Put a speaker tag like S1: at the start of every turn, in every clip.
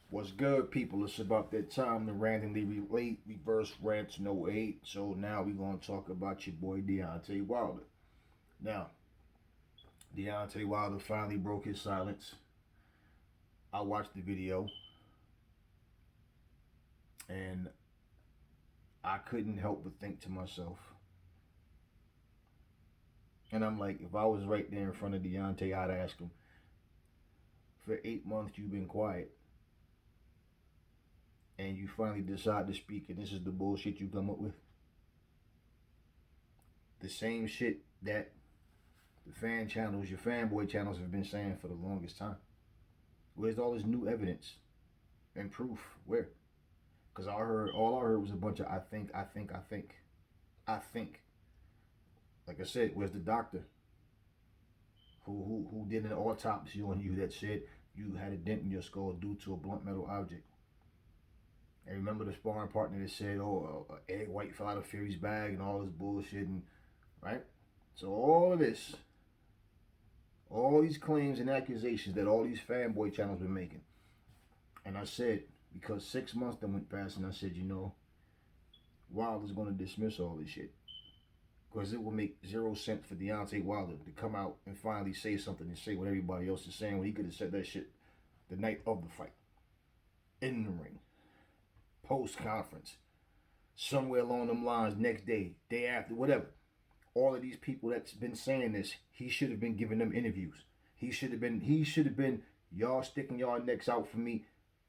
S1: What's good, people? It's about that time to randomly relate, reverse rants, no hate. So now we're gonna talk about your boy Deontay Wilder. Now, Deontay Wilder finally broke his silence. I watched the video and I couldn't help but think to myself, and I'm like, if I was right there in front of Deontay, I'd ask him, for 8 months you've been quiet, and you finally decide to speak, and this is the bullshit you come up with. The same shit that the fan channels, your fanboy channels have been saying for the longest time. Where's all this new evidence and proof? Where? Because all I heard was a bunch of I think. Like I said, where's the doctor who did an autopsy on you that said you had a dent in your skull due to a blunt metal object? And remember the sparring partner that said, "Oh, egg white fell out of Fury's bag" and all this bullshit, and right? So all of this, all these claims and accusations that all these fanboy channels been making, and I said, because 6 months that went past, and I said, Wilder's going to dismiss all this shit. Because it will make 0 sense for Deontay Wilder to come out and finally say something and say what everybody else is saying when he could have said that shit the night of the fight. In the ring. Post conference. Somewhere along them lines, next day, day after, whatever. All of these people that's been saying this, he should have been giving them interviews. He should have been, y'all sticking y'all necks out for me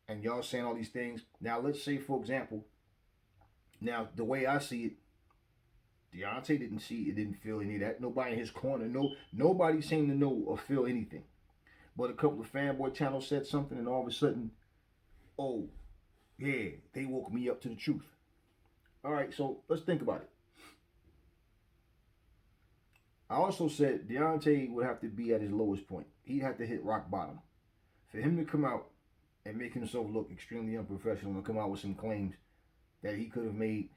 S1: and y'all saying all these things. Now, let's say, for example, now, the way I see it, Deontay didn't see it, didn't feel any of that. Nobody in his corner, nobody seemed to know or feel anything. But a couple of fanboy channels said something, and all of a sudden, oh, yeah, they woke me up to the truth. All right, so let's think about it. I also said Deontay would have to be at his lowest point. He'd have to hit rock bottom. For him to come out and make himself look extremely unprofessional and come out with some claims that he could have made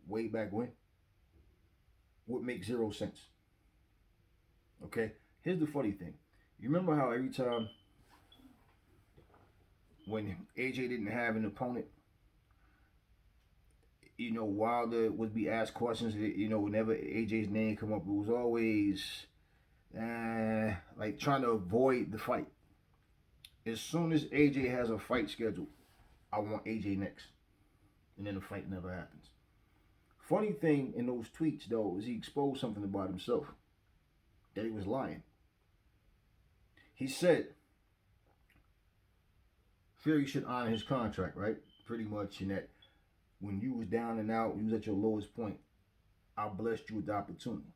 S1: way back when would make 0 sense. Okay? Here's the funny thing. You remember how every time when AJ didn't have an opponent, Wilder would be asked questions, whenever AJ's name come up, it was always like trying to avoid the fight. As soon as AJ has a fight scheduled, I want AJ next. And then the fight never happens. Funny thing in those tweets, though, is he exposed something about himself. That he was lying. He said Fury should honor his contract, right? Pretty much, in that when you was down and out, you was at your lowest point, I blessed you with the opportunity.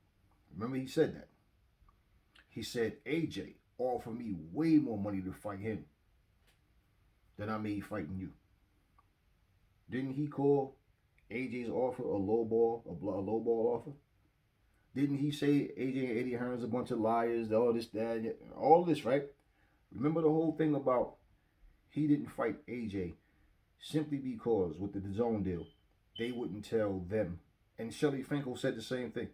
S1: Remember he said that. He said AJ offered me way more money to fight him than I made fighting you. Didn't he call AJ's offer a low ball offer? Didn't he say AJ and Eddie Hearn's a bunch of liars, all this, that, all this, right? Remember the whole thing about he didn't fight AJ simply because with the DAZN deal, they wouldn't tell them. And Shelly Finkel said the same thing.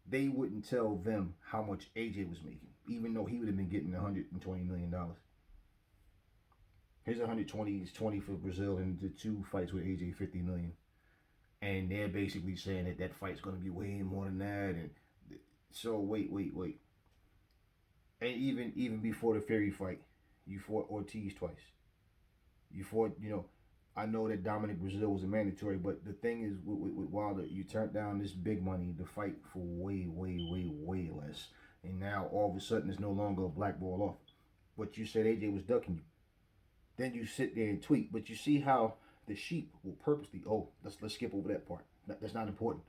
S1: They wouldn't tell them how much AJ was making, even though he would have been getting $120 million. His 120 is 20 for Brazil, and the two fights with AJ 50 million. And they're basically saying that fight's going to be way more than that. And so wait. And even before the Fury fight, you fought Ortiz twice. You fought, I know that Dominic Brazil was a mandatory, but the thing is with Wilder, you turned down this big money to fight for way less. And now all of a sudden it's no longer a blackball off. But you said AJ was ducking you. Then you sit there and tweet. But you see how the sheep will purposely, let's skip over that part. That's not important.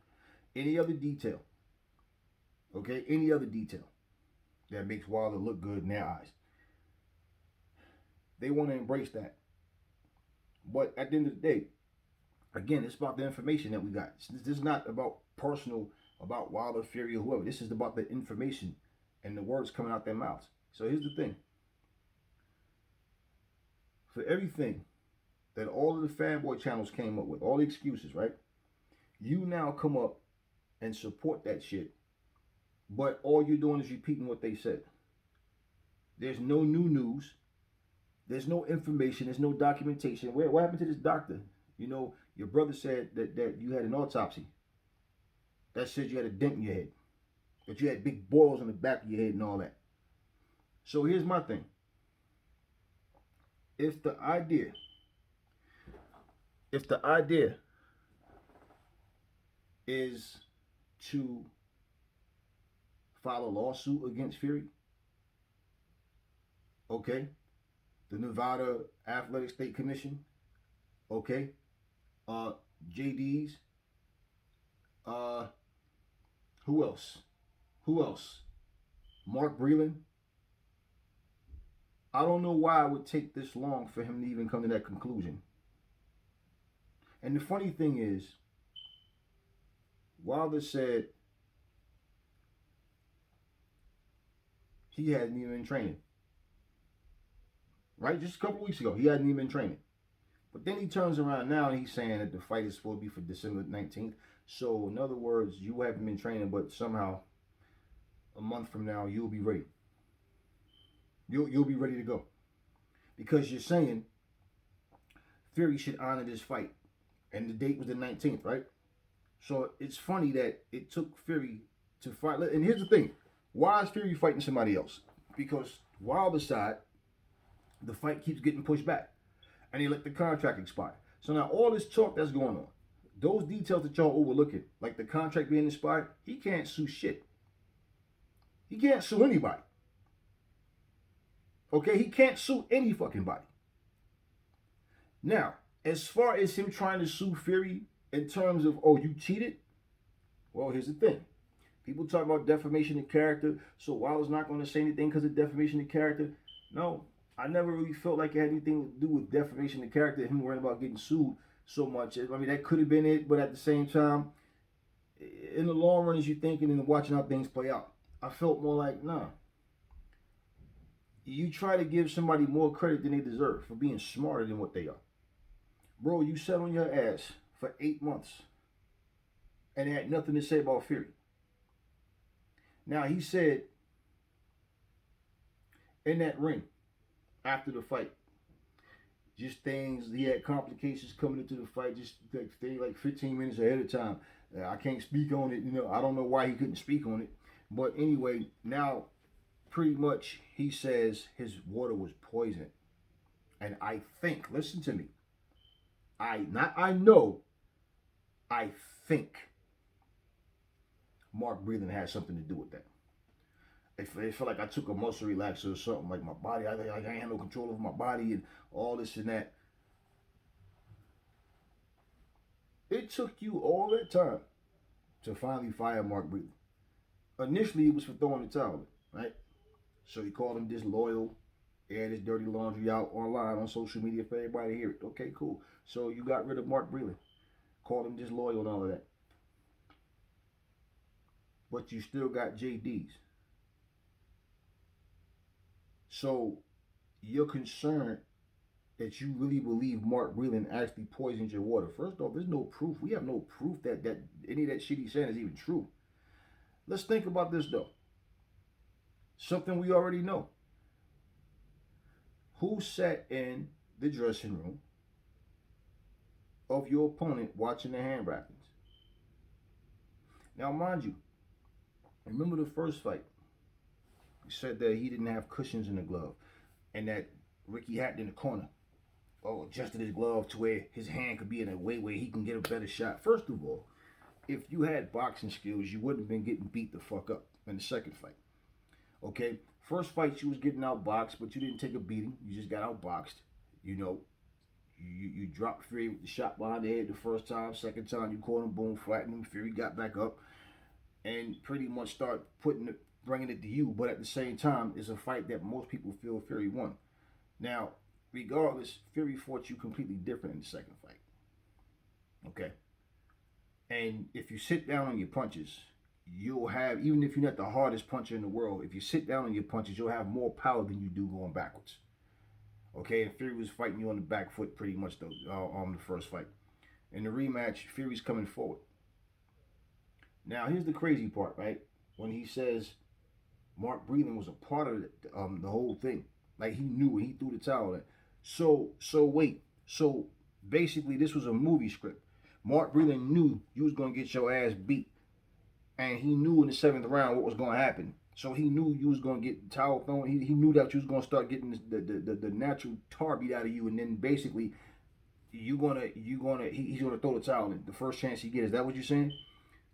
S1: Any other detail, okay? Any other detail that makes Wilder look good in their eyes. They want to embrace that. But at the end of the day, again, it's about the information that we got. This is not about personal, about Wilder, Fury, or whoever. This is about the information and the words coming out their mouths. So here's the thing. For everything that all of the fanboy channels came up with, all the excuses, right? You now come up and support that shit, but all you're doing is repeating what they said. There's no new news. There's no information. There's no documentation. What happened to this doctor? You know, your brother said that you had an autopsy that said you had a dent in your head, that you had big boils on the back of your head and all that. So here's my thing. If the idea, if the idea is to file a lawsuit against Fury, okay, the Nevada Athletic State Commission, okay, uh, JD's, uh, who else? Who else? Mark Breland. I don't know why it would take this long for him to even come to that conclusion. And the funny thing is, Wilder said he hadn't even been training. Right? Just a couple of weeks ago, he hadn't even been training. But then he turns around now and he's saying that the fight is supposed to be for December 19th. So, in other words, you haven't been training, but somehow a month from now, you'll be ready. You'll be ready to go. Because you're saying Fury should honor this fight. And the date was the 19th, right? So it's funny that it took Fury to fight. And here's the thing. Why is Fury fighting somebody else? Because Wilder's side, the fight keeps getting pushed back. And he let the contract expire. So now all this talk that's going on, those details that y'all overlooking, like the contract being expired, he can't sue shit. He can't sue anybody. Okay, he can't sue any fucking body. Now, as far as him trying to sue Fury in terms of, oh, you cheated? Well, here's the thing. People talk about defamation of character, so Wilder's not going to say anything because of defamation of character. No, I never really felt like it had anything to do with defamation of character, him worrying about getting sued so much. I mean, that could have been it, but at the same time, in the long run, as you're thinking and watching how things play out, I felt more like, nah. You try to give somebody more credit than they deserve for being smarter than what they are. Bro, you sat on your ass for 8 months and had nothing to say about Fury. Now, he said in that ring after the fight, just things, he had complications coming into the fight, just like 15 minutes ahead of time. I can't speak on it. You know, I don't know why he couldn't speak on it. But anyway, now pretty much he says his water was poisoned. And I think, listen to me, I think Mark Breland had something to do with that. It felt like I took a muscle relaxer or something, like my body, I ain't had no control over my body and all this and that. It took you all that time to finally fire Mark Breland. Initially, it was for throwing the towel, right? So he called him disloyal, aired his dirty laundry out online on social media for everybody to hear it. Okay, cool. So you got rid of Mark Breland, called him disloyal and all of that. But you still got JD's. So you're concerned that you really believe Mark Breland actually poisoned your water. First off, there's no proof. We have no proof that any of that shit he's saying is even true. Let's think about this though. Something we already know. Who sat in the dressing room of your opponent watching the hand wrappings? Now, mind you, remember the first fight? He said that he didn't have cushions in the glove and that Ricky Hatton in the corner adjusted his glove to where his hand could be in a way where he can get a better shot. First of all, if you had boxing skills, you wouldn't have been getting beat the fuck up in the second fight. Okay? First fight, you was getting outboxed, but you didn't take a beating. You just got outboxed. You know, you dropped Fury with the shot behind the head the first time. Second time, you caught him, boom, flattened him. Fury got back up and pretty much start bringing it to you. But at the same time, it's a fight that most people feel Fury won. Now, regardless, Fury fought you completely different in the second fight. Okay? And if you sit down on your punches, you'll have, even if you're not the hardest puncher in the world, if you sit down on your punches, you'll have more power than you do going backwards. Okay, and Fury was fighting you on the back foot pretty much the first fight. In the rematch, Fury's coming forward. Now, here's the crazy part, right? When he says Mark Breland was a part of the whole thing. Like, he knew when he threw the towel in. So wait. So basically, this was a movie script. Mark Breland knew you was gonna get your ass beat, and he knew in the seventh round what was gonna happen. So he knew you was gonna get the towel thrown. He knew that you was gonna start getting the natural tar beat out of you, and then basically he's gonna throw the towel in the first chance he gets. Is that what you're saying?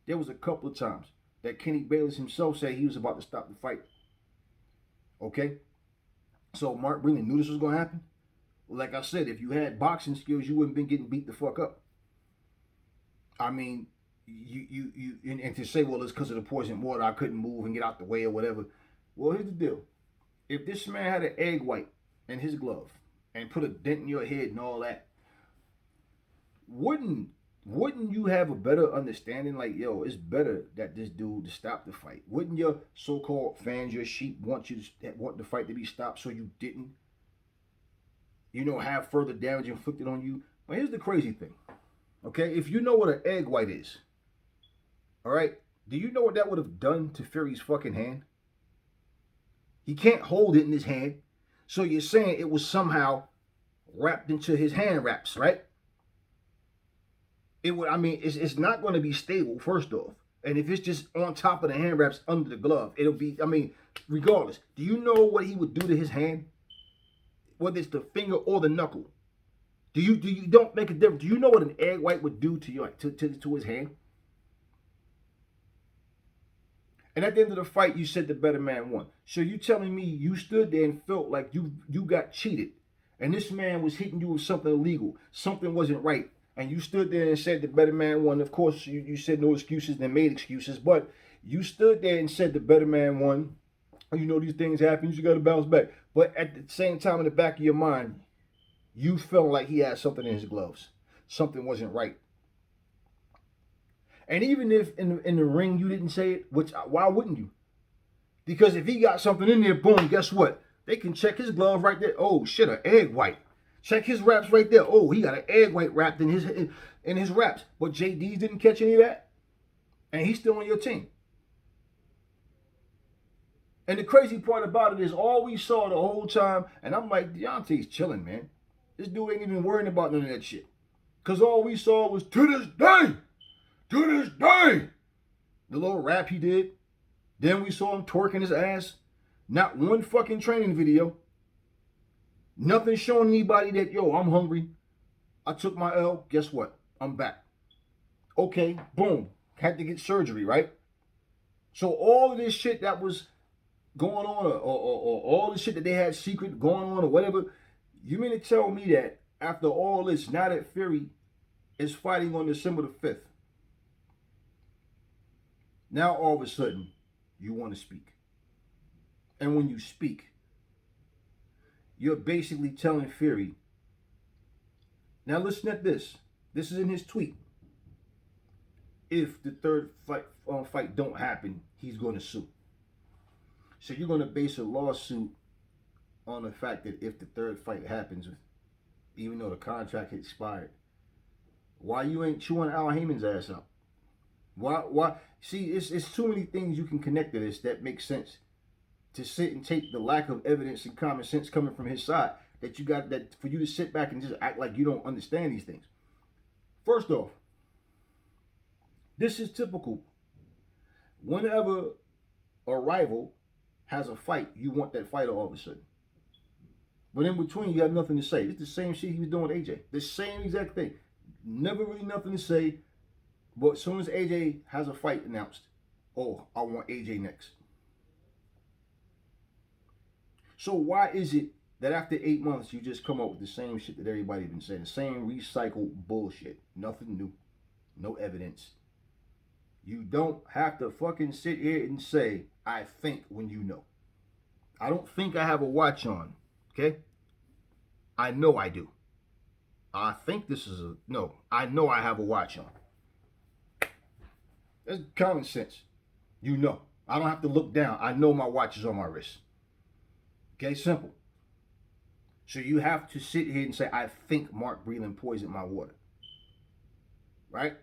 S1: There was a couple of times that Kenny Bayless himself said he was about to stop the fight. Okay, so Mark Breland knew this was gonna happen. Like I said, if you had boxing skills, you wouldn't been getting beat the fuck up. I mean, and to say, well, it's because of the poison water, I couldn't move and get out the way or whatever. Well, here's the deal: if this man had an egg white in his glove and put a dent in your head and all that, wouldn't you have a better understanding? Like, yo, it's better that this dude to stop the fight. Wouldn't your so-called fans, your sheep, want the fight to be stopped so you didn't, have further damage inflicted on you? But here's the crazy thing, okay? If you know what an egg white is, all right, do you know what that would have done to Fury's fucking hand? He can't hold it in his hand, so you're saying it was somehow wrapped into his hand wraps, right? It would. I mean, it's not going to be stable, first off. And if it's just on top of the hand wraps under the glove, it'll be, I mean, regardless. Do you know what he would do to his hand? Whether it's the finger or the knuckle. Do you don't make a difference? Do you know what an egg white would do to you, like, to his hand? And at the end of the fight, you said the better man won. So you telling me you stood there and felt like you got cheated, and this man was hitting you with something illegal, something wasn't right, and you stood there and said the better man won. Of course, you said no excuses and made excuses, but you stood there and said the better man won. You know these things happen, you got to bounce back. But at the same time, in the back of your mind, you felt like he had something in his gloves. Something wasn't right. And even if in the ring you didn't say it, why wouldn't you? Because if he got something in there, boom, guess what? They can check his glove right there. Oh shit, an egg white. Check his wraps right there. Oh, he got an egg white wrapped in his wraps. But JD's didn't catch any of that, and he's still on your team. And the crazy part about it is all we saw the whole time, and I'm like, Deontay's chilling, man. This dude ain't even worrying about none of that shit. Because all we saw was, to this day, the little rap he did. Then we saw him twerking his ass. Not one fucking training video. Nothing showing anybody that, yo, I'm hungry. I took my L. Guess what? I'm back. Okay, boom. Had to get surgery, right? So all of this shit that was going on, or all the shit that they had secret going on or whatever, you mean to tell me that after all this, now that Fury is fighting on December the 5th, now all of a sudden you want to speak. And when you speak, you're basically telling Fury, now listen at this. This is in his tweet. If the third fight don't happen, he's going to sue. So you're going to base a lawsuit on the fact that if the third fight happens, even though the contract expired, why you ain't chewing Al Heyman's ass up? Why? See, it's too many things you can connect to this that make sense. To sit and take the lack of evidence and common sense coming from his side, that you got, that for you to sit back and just act like you don't understand these things. First off, this is typical. Whenever a rival has a fight, you want that fighter all of a sudden. But in between, you have nothing to say. It's the same shit he was doing with AJ. The same exact thing. Never really nothing to say. But as soon as AJ has a fight announced, oh, I want AJ next. So why is it that after 8 months, you just come up with the same shit that everybody's been saying? The same recycled bullshit. Nothing new. No evidence. You don't have to fucking sit here and say, I think, when you know. I don't think I have a watch on. Okay? I know I do. I think this is no, I know I have a watch on. That's common sense. You know. I don't have to look down. I know my watch is on my wrist. Okay, simple. So you have to sit here and say, I think Mark Breland poisoned my water. Right?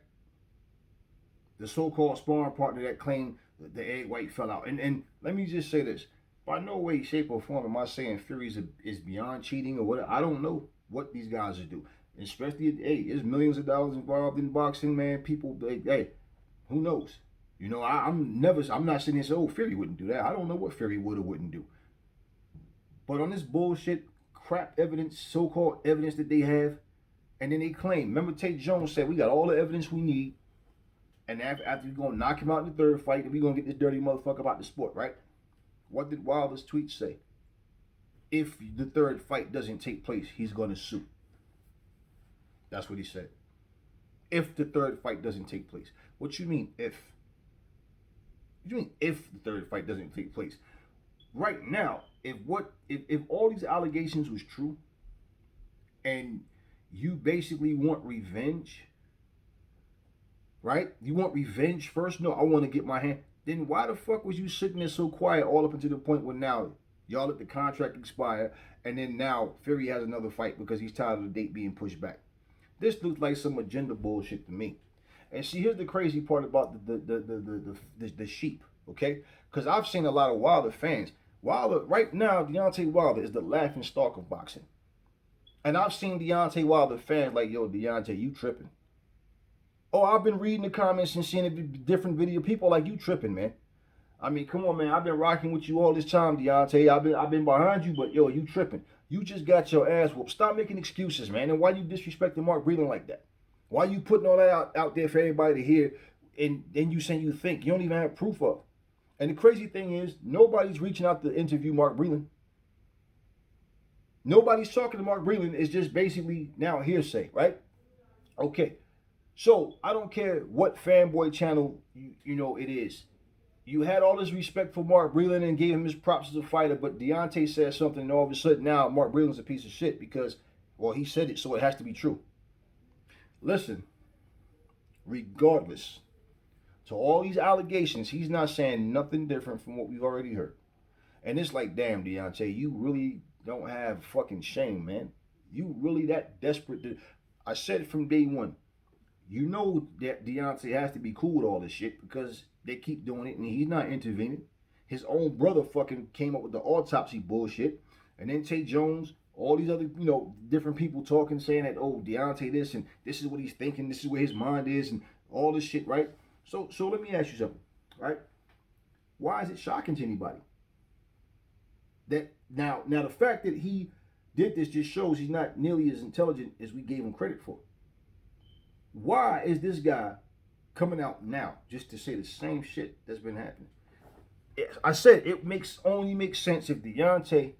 S1: The so-called sparring partner that claimed the egg white fell out. And let me just say this. By no way, shape, or form am I saying Fury is beyond cheating or whatever. I don't know what these guys do. Especially, hey, there's millions of dollars involved in boxing, man. People, hey, who knows? You know, I'm not sitting here saying, oh, Fury wouldn't do that. I don't know what Fury would or wouldn't do. But on this bullshit, crap evidence, so-called evidence that they have, and then they claim, remember Tate Jones said, we got all the evidence we need, and after we're going to knock him out in the third fight, and we're going to get this dirty motherfucker about the sport, right? What did Wilder's tweet say? If the third fight doesn't take place, he's going to sue. That's what he said. If the third fight doesn't take place. What you mean if? What do you mean if the third fight doesn't take place? Right now, if all these allegations was true, and you basically want revenge, right? You want revenge first? No, I want to get my hand. Then why the fuck was you sitting there so quiet all up until the point where now y'all let the contract expire, and then now Fury has another fight because he's tired of the date being pushed back? This looks like some agenda bullshit to me. And see, here's the crazy part about the sheep, okay? Because I've seen a lot of Wilder fans. Wilder, right now, Deontay Wilder is the laughing stock of boxing. And I've seen Deontay Wilder fans like, yo, Deontay, you tripping. Oh, I've been reading the comments and seeing a different video. People like, you tripping, man. I mean, come on, man. I've been rocking with you all this time, Deontay. I've been behind you, but yo, you tripping. You just got your ass whooped. Stop making excuses, man. And why you disrespecting Mark Breland like that? Why you putting all that out there for everybody to hear, and then you saying you think you don't even have proof of? And the crazy thing is, nobody's reaching out to interview Mark Breland. Nobody's talking to Mark Breland. It's just basically now hearsay, right? Okay. So I don't care what fanboy channel you know it is. You had all this respect for Mark Breland and gave him his props as a fighter, but Deontay said something, and all of a sudden now Mark Breland's a piece of shit because, well, he said it, so it has to be true. Listen, regardless to all these allegations, he's not saying nothing different from what we've already heard. And it's like, damn, Deontay, you really don't have fucking shame, man. You really that desperate to... I said it from day one. You know that Deontay has to be cool with all this shit because they keep doing it and he's not intervening. His own brother fucking came up with the autopsy bullshit. And then Tate Jones, all these other, you know, different people talking, saying that, oh, Deontay this and this is what he's thinking, this is where his mind is and all this shit, right? So let me ask you something, right? Why is it shocking to anybody? That now the fact that he did this just shows he's not nearly as intelligent as we gave him credit for. Why is this guy coming out now just to say the same shit that's been happening? I said it only makes sense if Deontay,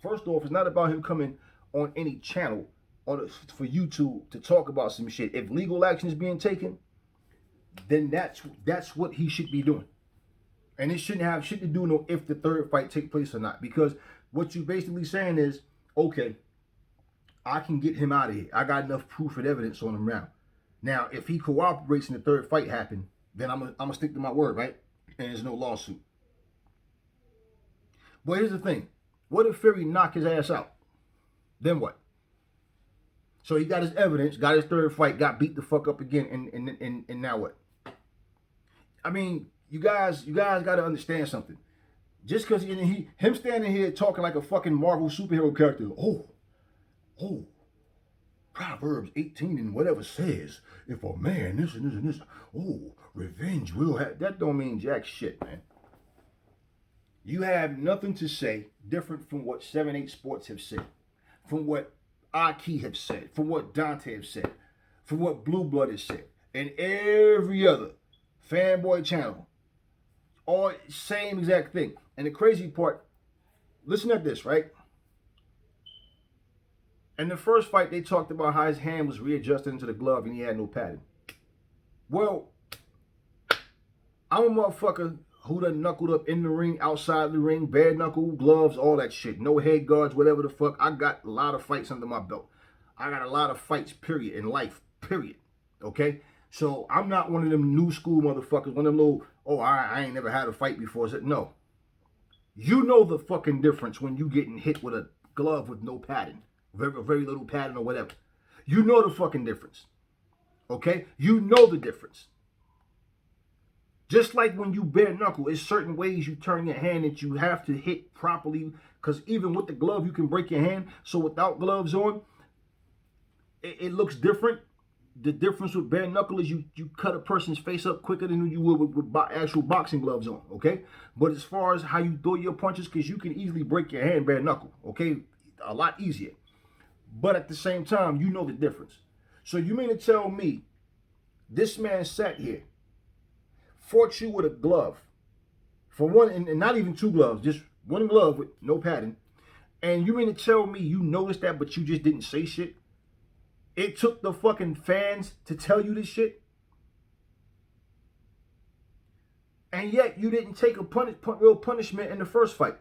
S1: first off, it's not about him coming on any channel for YouTube to talk about some shit. If legal action is being taken, then that's what he should be doing. And it shouldn't have shit to do with if the third fight take place or not. Because what you're basically saying is, okay, I can get him out of here. I got enough proof and evidence on him now. Now, if he cooperates and the third fight happen, then I'm gonna stick to my word, right? And there's no lawsuit. But here's the thing. What if Fury knock his ass out? Then what? So he got his evidence, got his third fight, got beat the fuck up again, and now what? I mean, you guys got to understand something. Just because him standing here talking like a fucking Marvel superhero character, oh, Proverbs 18 and whatever says, if a man this and this and this, oh, revenge will have, that don't mean jack shit, man. You have nothing to say different from what 7-8 Sports have said, from what Aki have said, from what Dante have said, from what Blue Blood has said, and every other fanboy channel. All same exact thing. And the crazy part, listen at this, right? In the first fight, they talked about how his hand was readjusted into the glove and he had no padding. Well, I'm a motherfucker who done knuckled up in the ring, outside the ring, bare knuckle, gloves, all that shit. No head guards, whatever the fuck. I got a lot of fights under my belt. I got a lot of fights, period, in life, period. Okay? So I'm not one of them new school motherfuckers, one of them little, oh, I ain't never had a fight before. No. You know the fucking difference when you getting hit with a glove with no padding. Very little padding or whatever. You know the fucking difference. Okay? You know the difference. Just like when you bare knuckle, it's certain ways you turn your hand that you have to hit properly. Because even with the glove, you can break your hand. So without gloves on, it looks different. The difference with bare knuckle is you cut a person's face up quicker than you would with actual boxing gloves on, okay? But as far as how you throw your punches, because you can easily break your hand bare knuckle, okay? A lot easier. But at the same time, you know the difference. So you mean to tell me this man sat here, fought you with a glove, for one, and not even two gloves, just one glove with no padding, and you mean to tell me you noticed that but you just didn't say shit? It took the fucking fans to tell you this shit? And yet you didn't take a real punishment in the first fight.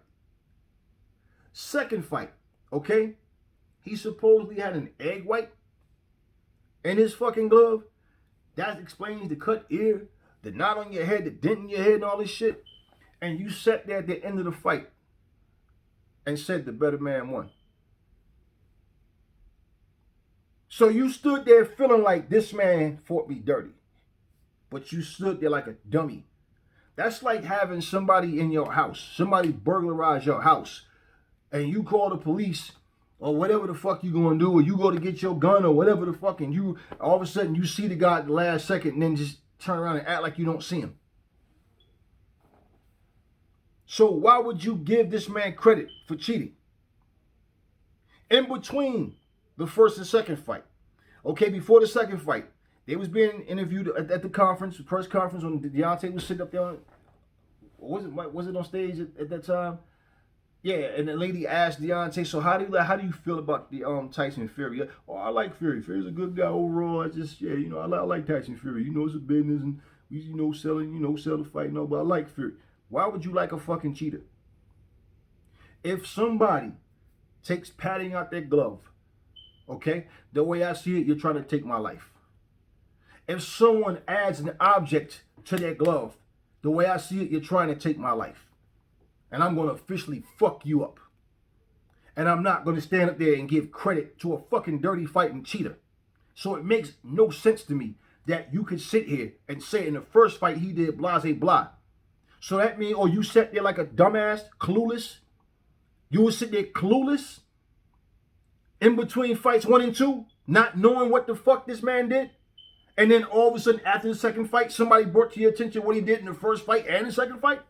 S1: Second fight, okay? He supposedly had an egg white in his fucking glove. That explains the cut ear, the knot on your head, the dent in your head, and all this shit. And you sat there at the end of the fight and said the better man won. So you stood there feeling like this man fought me dirty. But you stood there like a dummy. That's like having somebody in your house, somebody burglarize your house, and you call the police or whatever the fuck you gonna do, or you go to get your gun or whatever the fuck, and you all of a sudden you see the guy at the last second and then just turn around and act like you don't see him. So why would you give this man credit for cheating? In between the first and second fight, okay, before the second fight, they was being interviewed at the conference, the press conference, when Deontay was sitting up there. Was it on stage at that time? Yeah, and the lady asked Deontay, so how do you feel about the Tyson Fury? Oh, I like Fury. Fury's a good guy overall. I just I like Tyson Fury. It's a business, and we sell the fight. No, but I like Fury. Why would you like a fucking cheater? If somebody takes padding out their glove, okay, the way I see it, you're trying to take my life. If someone adds an object to their glove, the way I see it, you're trying to take my life. And I'm going to officially fuck you up. And I'm not going to stand up there and give credit to a fucking dirty fighting cheater. So it makes no sense to me that you could sit here and say in the first fight he did blase blah. So that means, you sat there like a dumbass, clueless. You would sit there clueless in between fights 1 and 2, not knowing what the fuck this man did. And then all of a sudden after the second fight, somebody brought to your attention what he did in the first fight and the second fight.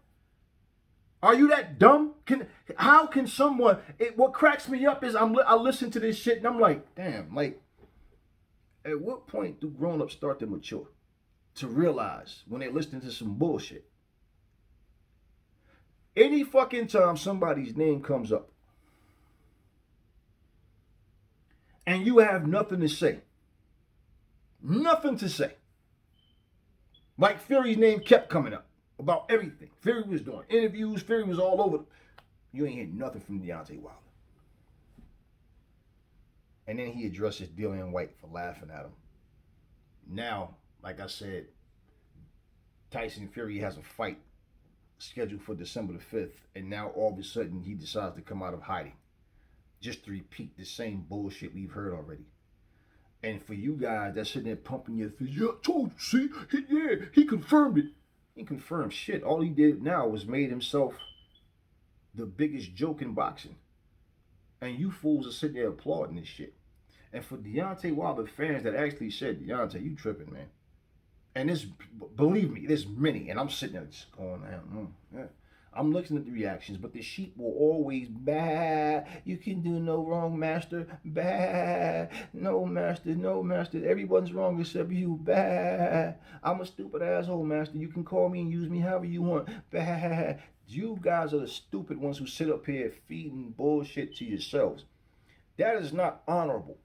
S1: Are you that dumb? How can someone? What cracks me up is I listen to this shit and I'm like, damn, like, at what point do grown-ups start to mature? To realize when they're listening to some bullshit. Any fucking time somebody's name comes up and you have nothing to say. Nothing to say. Like Fury's name kept coming up. About everything. Fury was doing interviews. Fury was all over. You ain't hear nothing from Deontay Wilder. And then he addresses Dillian White for laughing at him. Now, like I said, Tyson Fury has a fight scheduled for December the 5th. And now all of a sudden he decides to come out of hiding. Just to repeat the same bullshit we've heard already. And for you guys that's sitting there pumping your fist, yeah, I told you, see, he confirmed it. He confirmed shit. All he did now was made himself the biggest joke in boxing. And you fools are sitting there applauding this shit. And for Deontay Wilder fans that actually said, Deontay, you tripping, man. And this, believe me, there's many. And I'm sitting there just going, yeah. I'm looking at the reactions, but the sheep will always, bah, you can do no wrong, master, bah, no, master, everyone's wrong except you, bah, I'm a stupid asshole, master, you can call me and use me however you want, bah. You guys are the stupid ones who sit up here feeding bullshit to yourselves. That is not honorable.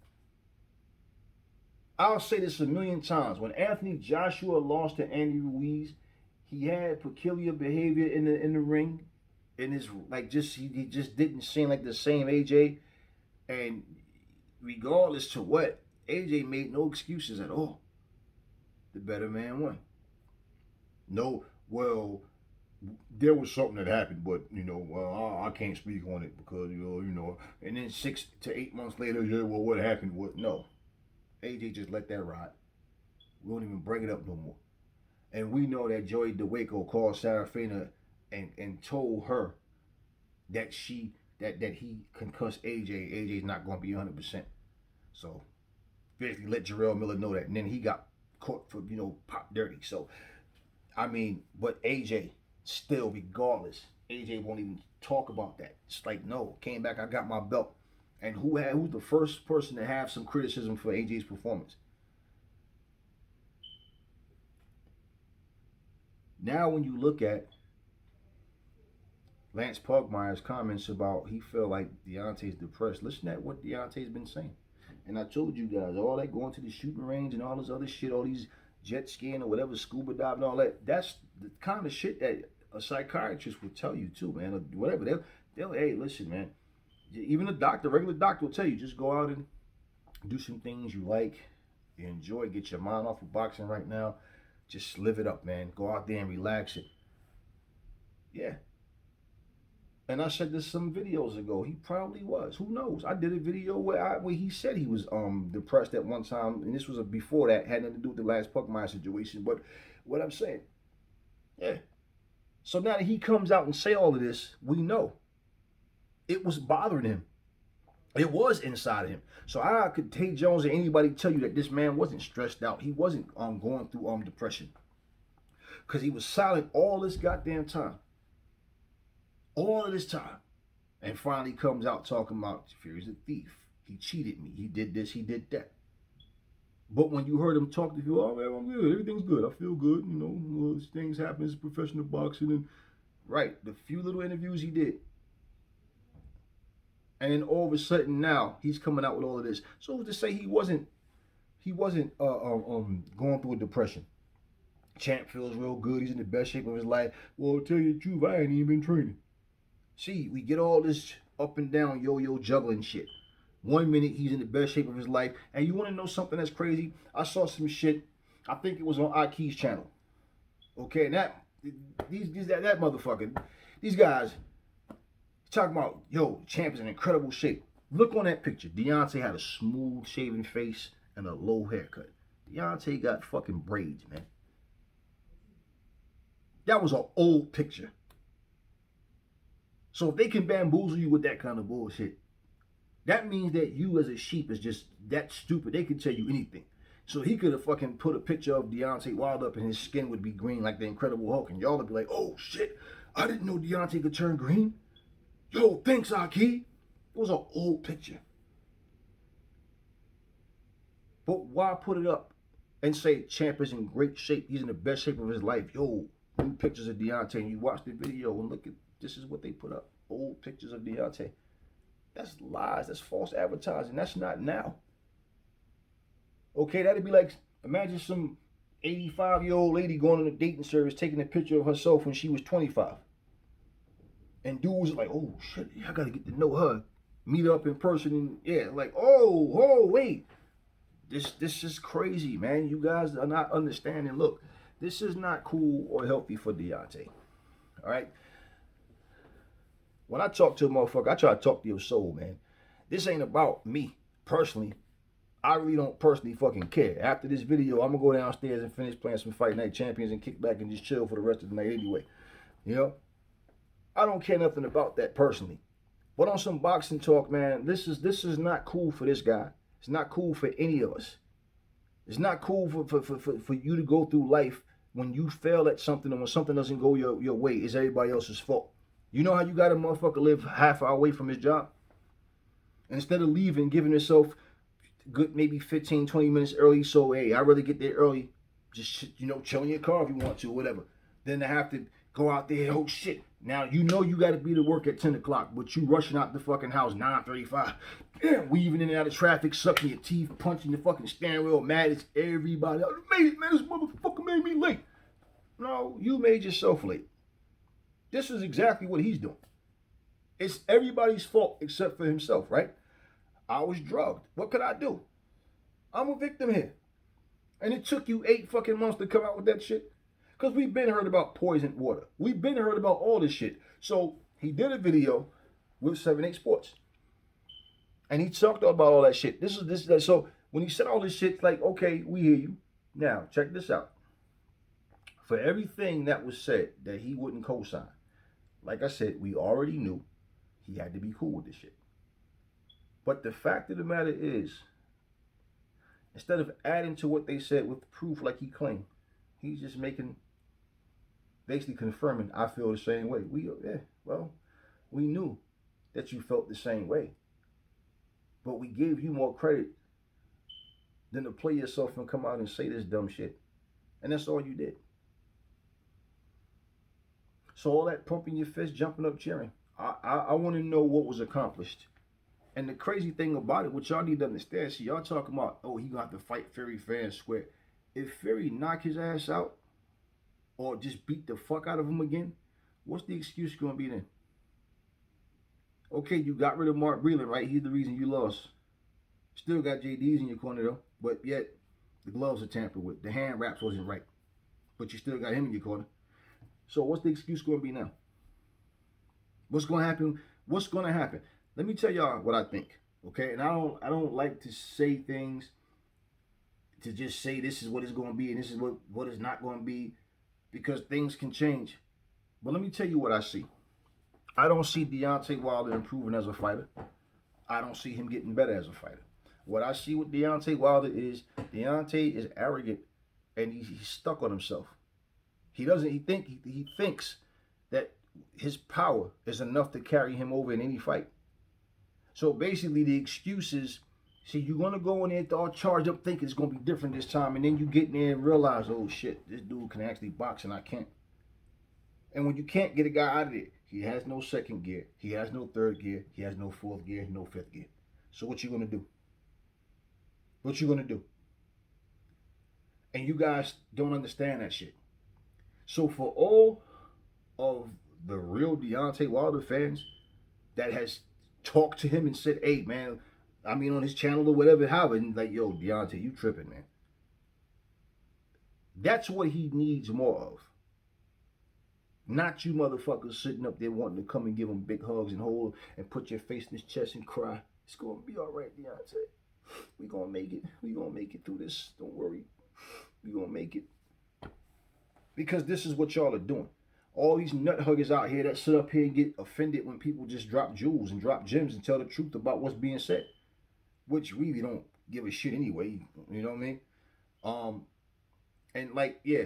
S1: I'll say this a million times. When Anthony Joshua lost to Andy Ruiz, he had peculiar behavior in the ring, and his he just didn't seem like the same AJ. And regardless to what, AJ made no excuses at all. The better man won. No, well, there was something that happened, but I can't speak on it because And then 6 to 8 months later, what happened? What? No, AJ just let that ride. We don't even bring it up no more. And we know that Joey DeWaco called Serafina and told her that that he concussed AJ. AJ's not going to be 100%. So basically let Jarrell Miller know that. And then he got caught for, pop dirty. So, I mean, but AJ still, regardless, AJ won't even talk about that. It's like, no, came back, I got my belt. And who's the first person to have some criticism for AJ's performance? Now, when you look at Lance Pugmire's comments about he felt like Deontay's depressed, listen to what Deontay's been saying. And I told you guys, all that going to the shooting range and all this other shit, all these jet skiing or whatever, scuba diving, all that, that's the kind of shit that a psychiatrist would tell you too, man. Or whatever. They'll hey, listen, man. Even a doctor, regular doctor will tell you, just go out and do some things you like, you enjoy, get your mind off of boxing right now. Just live it up, man. Go out there and relax it. Yeah. And I said this some videos ago. He probably was. Who knows? I did a video where he said he was depressed at one time, and this was before that. Had nothing to do with the last Pugmire situation. But what I'm saying, yeah. So now that he comes out and say all of this, we know it was bothering him. It was inside of him. So I could Tate Jones or anybody tell you that this man wasn't stressed out. He wasn't going through depression, because he was silent all this goddamn time. All of this time. And finally comes out talking about Fury's a thief. He cheated me. He did this. He did that. But when you heard him talk to you, oh man, I'm good. Everything's good. I feel good. Things happen. It's professional boxing. And right, the few little interviews he did. And then all of a sudden now he's coming out with all of this. So to say he wasn't going through a depression. Champ feels real good. He's in the best shape of his life. Well, to tell you the truth, I ain't even been training. See, we get all this up and down yo-yo juggling shit. 1 minute he's in the best shape of his life. And you want to know something that's crazy? I saw some shit. I think it was on Aki's channel. Okay, and that motherfucker, these guys talking about, yo, Champ is in incredible shape. Look on that picture. Deontay had a smooth shaven face and a low haircut. Deontay got fucking braids, man. That was an old picture. So if they can bamboozle you with that kind of bullshit, that means that you as a sheep is just that stupid. They can tell you anything. So he could have fucking put a picture of Deontay Wilder up and his skin would be green like the Incredible Hulk. And y'all would be like, oh shit, I didn't know Deontay could turn green. Yo, thanks, Aki. It was an old picture. But why put it up and say Champ is in great shape? He's in the best shape of his life. Yo, new pictures of Deontay. And you watch the video and look at, this is what they put up. Old pictures of Deontay. That's lies. That's false advertising. That's not now. Okay, that'd be like, imagine some 85-year-old lady going on a dating service taking a picture of herself when she was 25. And dude was like, oh shit, I gotta get to know her. Meet her up in person and yeah, like, oh, wait. This is crazy, man. You guys are not understanding. Look, this is not cool or healthy for Deontay. All right? When I talk to a motherfucker, I try to talk to your soul, man. This ain't about me personally. I really don't personally fucking care. After this video, I'm going to go downstairs and finish playing some Fight Night Champions and kick back and just chill for the rest of the night anyway. You know? I don't care nothing about that personally. But on some boxing talk, man, this is not cool for this guy. It's not cool for any of us. It's not cool for you to go through life when you fail at something and when something doesn't go your way, it's everybody else's fault. You know how you got a motherfucker live half hour away from his job? And instead of leaving, giving yourself good maybe 15, 20 minutes early, so hey, I'd rather get there early, just, chill in your car if you want to, whatever. Then to have to go out there, oh shit. Now you know you got to be to work at 10 o'clock, but you rushing out the fucking house 9:35, weaving in and out of traffic, sucking your teeth, punching the fucking steering wheel, mad as everybody. I made it, man, this motherfucker made me late. No, you made yourself late. This is exactly what he's doing. It's everybody's fault except for himself, right? I was drugged. What could I do? I'm a victim here. And it took you 8 fucking months to come out with that shit? Because we've been heard about poisoned water. We've been heard about all this shit. So he did a video with 7-8 Sports. And he talked about all that shit. This. So when he said all this shit, like, okay, we hear you. Now, check this out. For everything that was said that he wouldn't co-sign, like I said, we already knew he had to be cool with this shit. But the fact of the matter is, instead of adding to what they said with proof like he claimed, he's just making, basically confirming, I feel the same way. We knew that you felt the same way. But we gave you more credit than to play yourself and come out and say this dumb shit. And that's all you did. So all that pumping your fist, jumping up, cheering, I want to know what was accomplished. And the crazy thing about it, what y'all need to understand, see, y'all talking about, oh, he gonna have to fight Fury fair and square. If Fury knock his ass out or just beat the fuck out of him again, what's the excuse gonna be then? Okay, you got rid of Mark Breland, right? He's the reason you lost. Still got JD's in your corner though, but yet the gloves are tampered with. The hand wraps wasn't right, but you still got him in your corner. So what's the excuse gonna be now? What's gonna happen? What's gonna happen? Let me tell y'all what I think, okay? And I don't like to say things to just say this is what it's gonna be and this is what it's not gonna be, because things can change. But let me tell you what I see. I don't see Deontay Wilder improving as a fighter. I don't see him getting better as a fighter. What I see with Deontay Wilder is Deontay is arrogant and he's stuck on himself. He thinks that his power is enough to carry him over in any fight. So basically the excuse is, see, you're going to go in there all charged up thinking it's going to be different this time, and then you get in there and realize, oh shit, this dude can actually box and I can't. And when you can't get a guy out of it, he has no second gear, he has no third gear, he has no fourth gear, no fifth gear. So what you going to do? What you going to do? And you guys don't understand that shit. So for all of the real Deontay Wilder fans that has talked to him and said, hey man, I mean on his channel or whatever, however, and like, yo, Deontay, you tripping, man. That's what he needs more of. Not you motherfuckers sitting up there wanting to come and give him big hugs and hold and put your face in his chest and cry. It's gonna be all right, Deontay. We gonna make it. We gonna make it through this. Don't worry. We gonna make it. Because this is what y'all are doing. All these nut huggers out here that sit up here and get offended when people just drop jewels and drop gems and tell the truth about what's being said, which really don't give a shit anyway. You know what I mean? And like, yeah,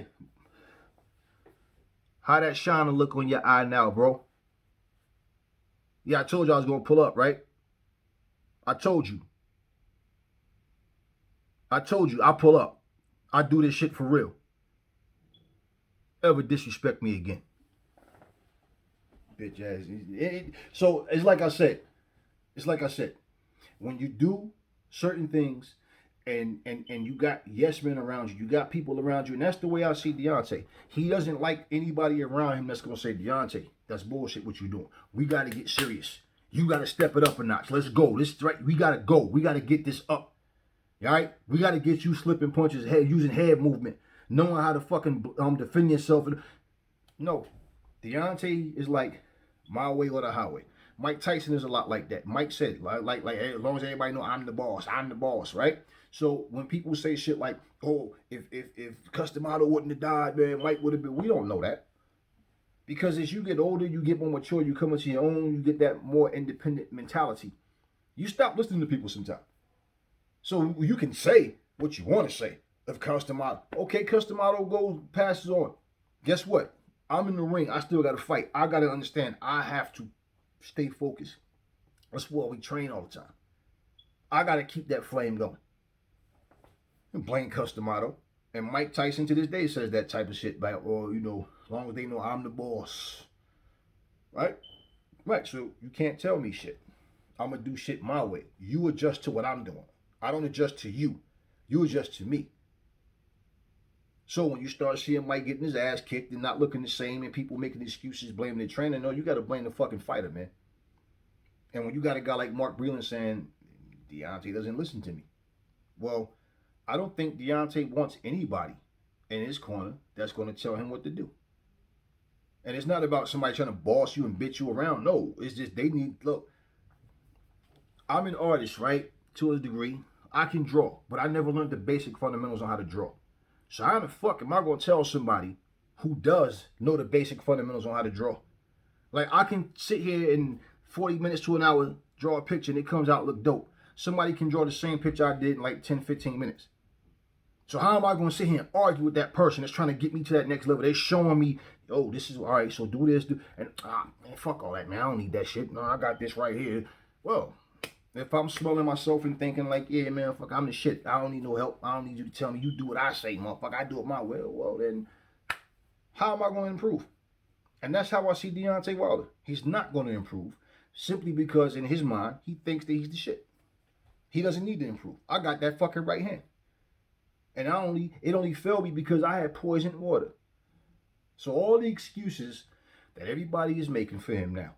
S1: how that shine look on your eye now, bro? Yeah, I told you I was gonna pull up, right? I told you. I pull up. I do this shit for real. Ever disrespect me again? Bitch ass. So it's like I said. When you do certain things and you got yes men around you, you got people around you, and that's the way I see Deontay. He doesn't like anybody around him that's gonna say, Deontay, that's bullshit what you doing. We gotta get serious. You gotta step it up a notch. Let's go. This right. We gotta go. We gotta get this up. All right? We gotta get you slipping punches, using head movement, knowing how to fucking defend yourself. No, Deontay is like my way or the highway. Mike Tyson is a lot like that. Mike said, like as long as everybody know I'm the boss, right? So when people say shit like, oh, if Customato wouldn't have died, man, Mike would have been. We don't know that. Because as you get older, you get more mature, you come into your own, you get that more independent mentality. You stop listening to people sometimes. So you can say what you want to say of Customato. Okay, Customato goes, passes on. Guess what? I'm in the ring. I still got to fight. I got to understand. I have to stay focused. That's why we train all the time. I got to keep that flame going. And blame Customato. And Mike Tyson to this day says that type of shit back, or, you know, as long as they know I'm the boss. Right? Right. So you can't tell me shit. I'm going to do shit my way. You adjust to what I'm doing. I don't adjust to you. You adjust to me. So when you start seeing Mike getting his ass kicked and not looking the same and people making excuses, blaming the trainer, no, you got to blame the fucking fighter, man. And when you got a guy like Mark Breland saying, Deontay doesn't listen to me. Well, I don't think Deontay wants anybody in his corner that's going to tell him what to do. And it's not about somebody trying to boss you and bitch you around. No, it's just they need, look, I'm an artist, right? To a degree. I can draw, but I never learned the basic fundamentals on how to draw. So how the fuck am I going to tell somebody who does know the basic fundamentals on how to draw. Like, I can sit here in 40 minutes to an hour, draw a picture, and it comes out look dope. Somebody can draw the same picture I did in like 10, 15 minutes. So how am I going to sit here and argue with that person that's trying to get me to that next level? They're showing me, oh, this is, all right, so do this, and man, fuck all that, man. I don't need that shit. No, I got this right here. Well, if I'm smelling myself and thinking like, yeah, man, fuck, I'm the shit. I don't need no help. I don't need you to tell me. You do what I say, motherfucker. I do it my way. Well, then, how am I going to improve? And that's how I see Deontay Wilder. He's not going to improve simply because in his mind, he thinks that he's the shit. He doesn't need to improve. I got that fucking right hand. And it only failed me because I had poisoned water. So all the excuses that everybody is making for him now,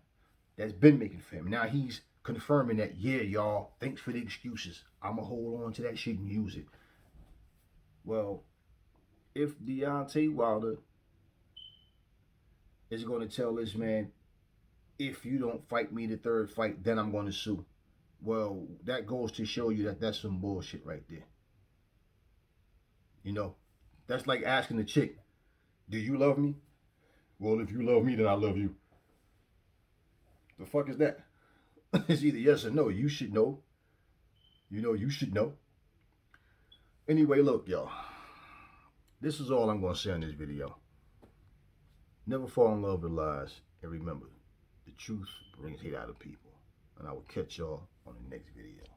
S1: that's been making for him, now he's confirming that, yeah, y'all, thanks for the excuses. I'm going to hold on to that shit and use it. Well, if Deontay Wilder is going to tell this man, if you don't fight me the third fight, then I'm going to sue. Well, that goes to show you that that's some bullshit right there. You know, that's like asking the chick, do you love me? Well, if you love me, then I love you. The fuck is that? It's either yes or no. You should know. You know, you should know. Anyway, look, y'all. This is all I'm going to say in this video. Never fall in love with lies. And remember, the truth brings hate out of people. And I will catch y'all on the next video.